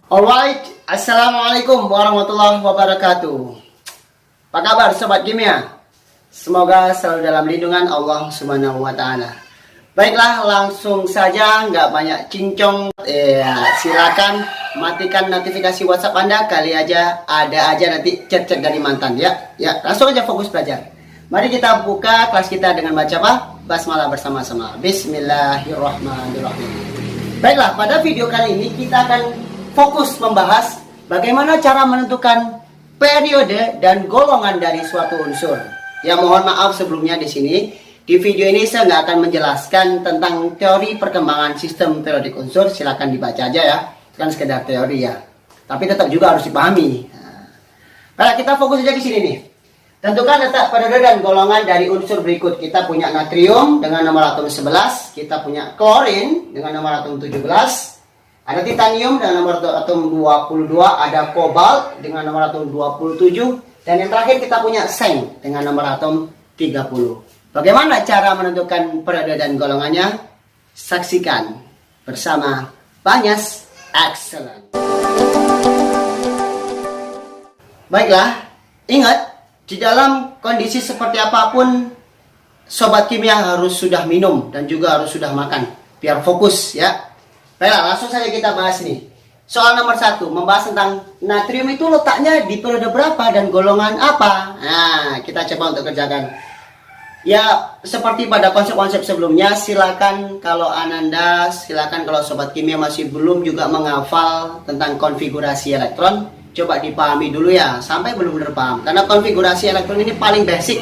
Alright, Assalamualaikum warahmatullahi wabarakatuh. Apa kabar Sobat Kimia? Semoga selalu dalam lindungan Allah Subhanahu wa Ta'ala. Baiklah, langsung saja, nggak banyak cincong. Silakan matikan notifikasi WhatsApp Anda. Kali aja ada aja nanti chat-chat dari mantan ya. Ya, langsung aja fokus belajar. Mari kita buka kelas kita dengan baca apa? Basmalah bersama-sama. Bismillahirrahmanirrahim. Baiklah, pada video kali ini kita akan fokus membahas bagaimana cara menentukan periode dan golongan dari suatu unsur. Ya, mohon maaf sebelumnya di sini. Di video ini saya nggak akan menjelaskan tentang teori perkembangan sistem periodik unsur. Silakan dibaca aja ya. Kan sekedar teori ya. Tapi tetap juga harus dipahami. Nah, kita fokus aja di sini nih. Tentukan letak periode dan golongan dari unsur berikut. Kita punya natrium dengan nomor atom 11. Kita punya klorin dengan nomor atom 17. Ada titanium dengan nomor atom 22, ada kobalt dengan nomor atom 27, dan yang terakhir kita punya seng dengan nomor atom 30. Bagaimana cara menentukan periode dan golongannya? Saksikan bersama Banyas Excellent. Baiklah, ingat, di dalam kondisi seperti apapun, Sobat Kimia harus sudah minum dan juga harus sudah makan, biar fokus ya. Baiklah, langsung saja kita bahas nih. Soal nomor 1, membahas tentang natrium itu letaknya di periode berapa dan golongan apa. Nah, kita coba untuk kerjakan. Ya, seperti pada konsep-konsep sebelumnya, silakan kalau Ananda, silakan kalau Sobat Kimia masih belum juga menghafal tentang konfigurasi elektron, coba dipahami dulu ya, sampai benar-benar paham. Karena konfigurasi elektron ini paling basic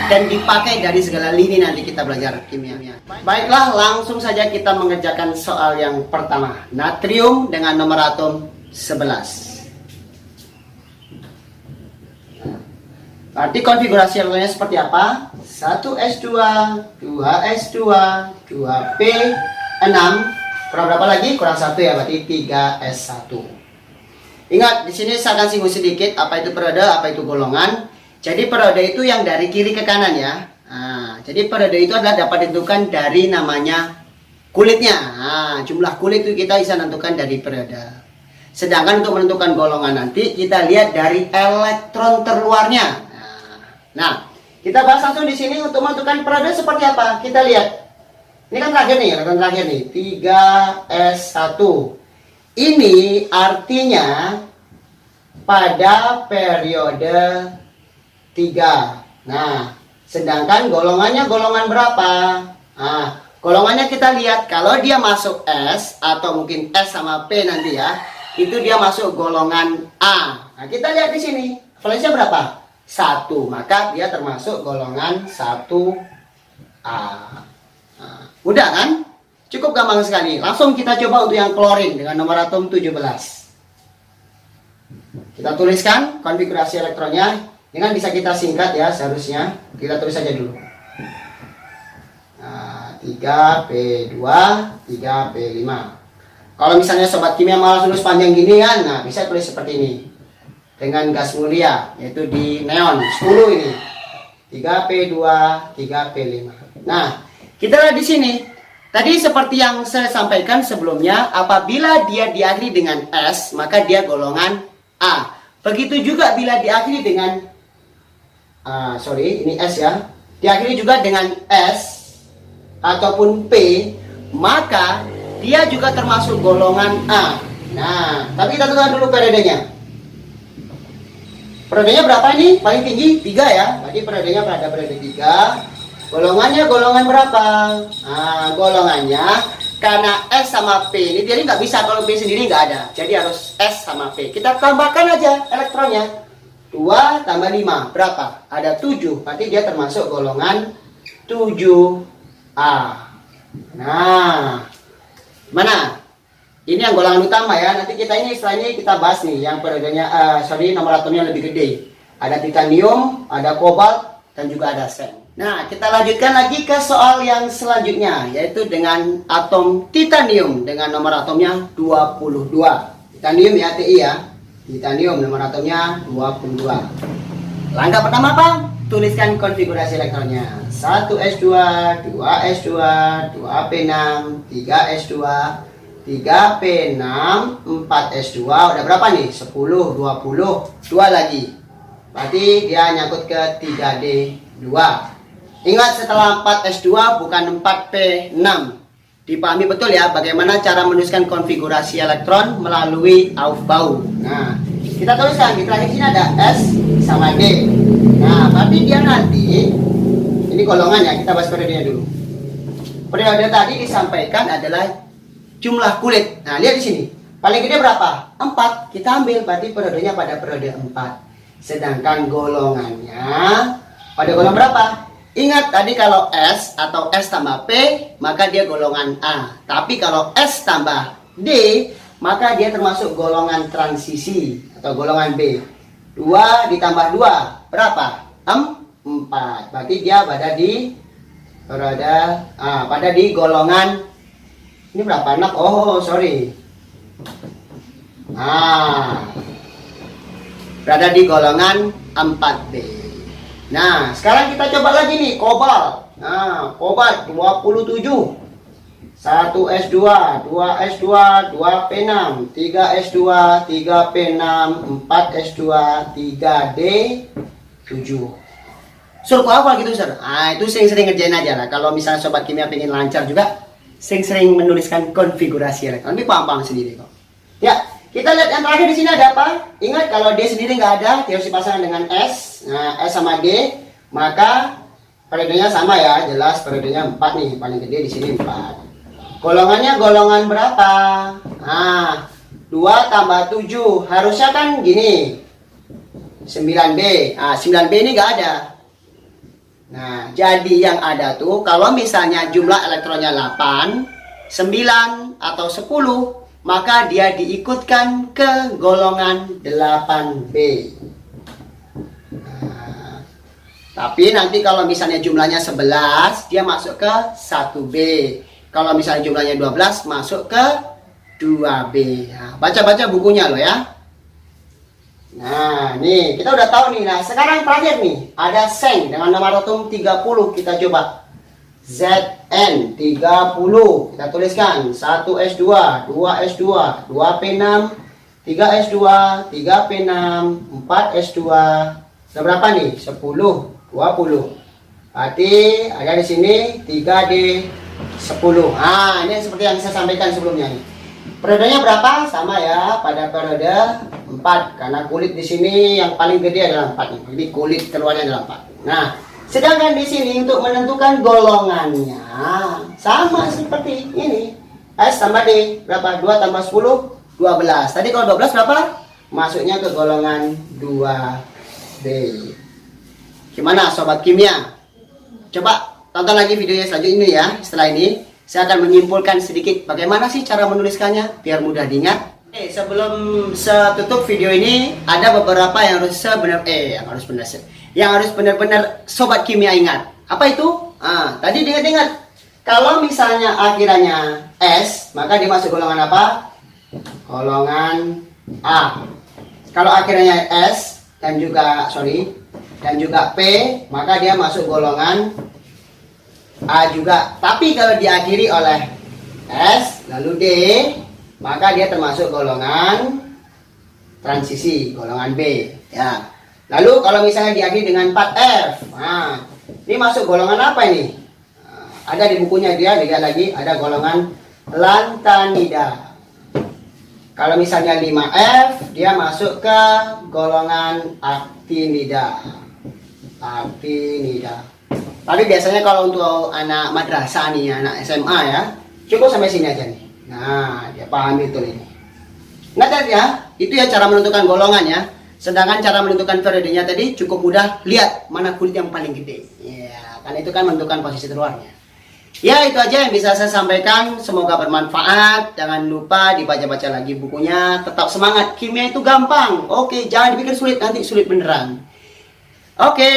dan dipakai dari segala lini nanti kita belajar kimia. Baiklah, langsung saja kita mengerjakan soal yang pertama. Natrium dengan nomor atom 11. Berarti konfigurasi elektronnya seperti apa? 1s2, 2s2, 2p6. Kurang berapa lagi? Kurang 1 ya, berarti 3s1. Ingat, di sini saya akan singgung sedikit apa itu periode, apa itu golongan. Jadi periode itu yang dari kiri ke kanan ya. Nah, jadi periode itu adalah dapat ditentukan dari namanya kulitnya. Nah, jumlah kulit itu kita bisa menentukan dari periode. Sedangkan untuk menentukan golongan nanti kita lihat dari elektron terluarnya. Nah, kita bahas langsung di sini untuk menentukan periode seperti apa. Kita lihat. Ini kan terakhir nih, elektron terakhir nih, 3s1. Ini artinya pada periode 3. Nah, sedangkan golongannya golongan berapa? Nah, golongannya kita lihat kalau dia masuk S atau mungkin S sama P nanti ya, itu dia masuk golongan A. Nah, kita lihat di sini, valensinya berapa? 1, maka dia termasuk golongan 1A. Nah, mudah kan? Cukup gampang sekali. Langsung kita coba untuk yang klorin dengan nomor atom 17. Kita tuliskan konfigurasi elektronnya. Ini kan bisa kita singkat ya seharusnya. Kita tulis saja dulu. Nah, 3P2, 3P5. Kalau misalnya Sobat Kimia malas tulis panjang gini kan, nah bisa tulis seperti ini. Dengan gas mulia, yaitu di neon 10 ini. 3P2, 3P5. Nah, kita lihat di sini. Tadi seperti yang saya sampaikan sebelumnya, apabila dia diakhiri dengan S, maka dia golongan A. Begitu juga bila diakhiri dengan ini S ya, diakhiri juga dengan S ataupun P, maka dia juga termasuk golongan A. Nah, tapi kita tentukan dulu periodenya. Periodenya berapa ini? Paling tinggi 3 ya. Berarti periodenya pada periode 3. Golongannya golongan berapa? Nah, golongannya karena S sama P ini jadi nggak bisa, kalau P sendiri nggak ada. Jadi harus S sama P. Kita tambahkan aja elektronnya. 2 tambah 5 berapa? Ada 7. Berarti dia termasuk golongan 7A. Nah, mana? Ini yang golongan utama ya. Nanti kita ini setelah ini kita bahas nih yang periodenya nomor atomnya lebih gede. Ada titanium, ada kobalt, dan juga ada seng. Nah, kita lanjutkan lagi ke soal yang selanjutnya, yaitu dengan atom titanium dengan nomor atomnya 22. Titanium ya, Ti ya. Titanium nomor atomnya 22. Langkah pertama apa? Tuliskan konfigurasi elektronnya. 1s2, 2s2, 2p6, 3s2, 3P6, 4S2. Udah berapa nih? 10, 20, 2 lagi. Berarti dia nyangkut ke 3D2. Ingat, setelah 4S2 bukan 4P6. Dipahami betul ya bagaimana cara menuliskan konfigurasi elektron melalui aufbau. Nah, kita tuliskan di terakhir sini ada S sama D. Nah, berarti dia nanti, ini golongannya, kita bahas periodenya dulu. Periode tadi disampaikan adalah jumlah kulit. Nah, lihat di sini. Paling gede berapa? 4. Kita ambil, berarti periodenya pada periode 4. Sedangkan golongannya pada golongan berapa? Ingat tadi kalau S atau S tambah P, maka dia golongan A. Tapi kalau S tambah D, maka dia termasuk golongan transisi atau golongan B. 2 ditambah 2, berapa? 4. Berarti dia pada di golongan, ini berapa anak? Oh, sorry. Berada di golongan 4B. Nah, sekarang kita coba lagi nih, kobalt. Nah, kobalt 27. 1S2, 2S2, 2P6, 3S2, 3P6, 4S2, 3D7. Suruh apa gitu, Sir? Nah, itu sering-sering ngerjain aja lah. Kalau misalnya sobat kimia pengen lancar juga, sering-sering menuliskan konfigurasi elektron. Ini paham-paham sendiri kok. Ya, kita lihat yang terakhir di sini ada apa? Ingat kalau D sendiri nggak ada, dia harus dipasangkan dengan S. Nah, S sama D, maka periodenya sama ya, jelas periodenya 4 nih, paling gede di sini 4. Golongannya golongan berapa? Nah, 2 tambah 7, harusnya kan gini, 9B. Nah, 9B ini nggak ada. Nah, jadi yang ada tuh, kalau misalnya jumlah elektronnya 8, 9, atau 10, maka dia diikutkan ke golongan 8B. Nah, tapi nanti kalau misalnya jumlahnya 11, dia masuk ke 1B. Kalau misalnya jumlahnya 12, masuk ke 2B. Nah, baca-baca bukunya loh ya. Nah, nih, kita udah tahu nih. Nah, sekarang terakhir nih, ada seng dengan nomor atom 30. Kita coba. Zn 30, kita tuliskan 1S2, 2S2, 2P6, 3S2, 3P6, 4S2. Udah berapa nih? 10, 20. Berarti ada di sini 3D10. Nah, ini seperti yang saya sampaikan sebelumnya nih. Periodenya berapa? Sama ya, pada periode 4. Karena kulit di sini yang paling gede adalah 4 nih. Jadi kulit keluarnya adalah 4. Nah, sedangkan di sini untuk menentukan golongannya sama seperti ini. S tambah D berapa? 2 tambah 10, 12. Tadi kalau 12 berapa? Masuknya ke golongan 2B. Gimana sobat kimia? Coba tonton lagi videonya selanjutnya ini ya. Setelah ini saya akan menyimpulkan sedikit bagaimana sih cara menuliskannya biar mudah diingat. Sebelum tutup video ini ada beberapa yang harus benar-benar sobat kimia ingat. Apa itu? Tadi diingat-ingat. Kalau misalnya akhirannya S, maka dia masuk golongan apa? Golongan A. Kalau akhirannya S dan juga P, maka dia masuk golongan A juga. Tapi kalau diakhiri oleh S lalu D, maka dia termasuk golongan transisi, golongan B ya. Lalu kalau misalnya diakhiri dengan 4F, nah, ini masuk golongan apa ini? Ada di bukunya dia, lihat lagi, ada golongan lantanida. Kalau misalnya 5F, dia masuk ke golongan actinida. Tapi biasanya kalau untuk anak madrasah nih, anak SMA ya, cukup sampai sini aja nih. Nah, dia paham itu ini. Nah, ya, itu ya cara menentukan golongan ya. Sedangkan cara menentukan periodenya tadi cukup mudah, lihat mana kulit yang paling gede. Ya, karena itu kan menentukan posisi keluarnya. Ya, itu aja yang bisa saya sampaikan. Semoga bermanfaat. Jangan lupa dibaca-baca lagi bukunya. Tetap semangat. Kimia itu gampang. Oke, jangan dipikir sulit, nanti sulit beneran. Oke,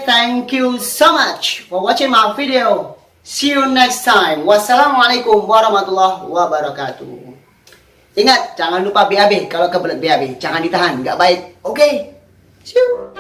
thank you so much for watching my video. See you next time. Wassalamualaikum warahmatullahi wabarakatuh. Ingat, jangan lupa BAB. Kalau kebelet BAB, jangan ditahan, nggak baik. Oke, see you.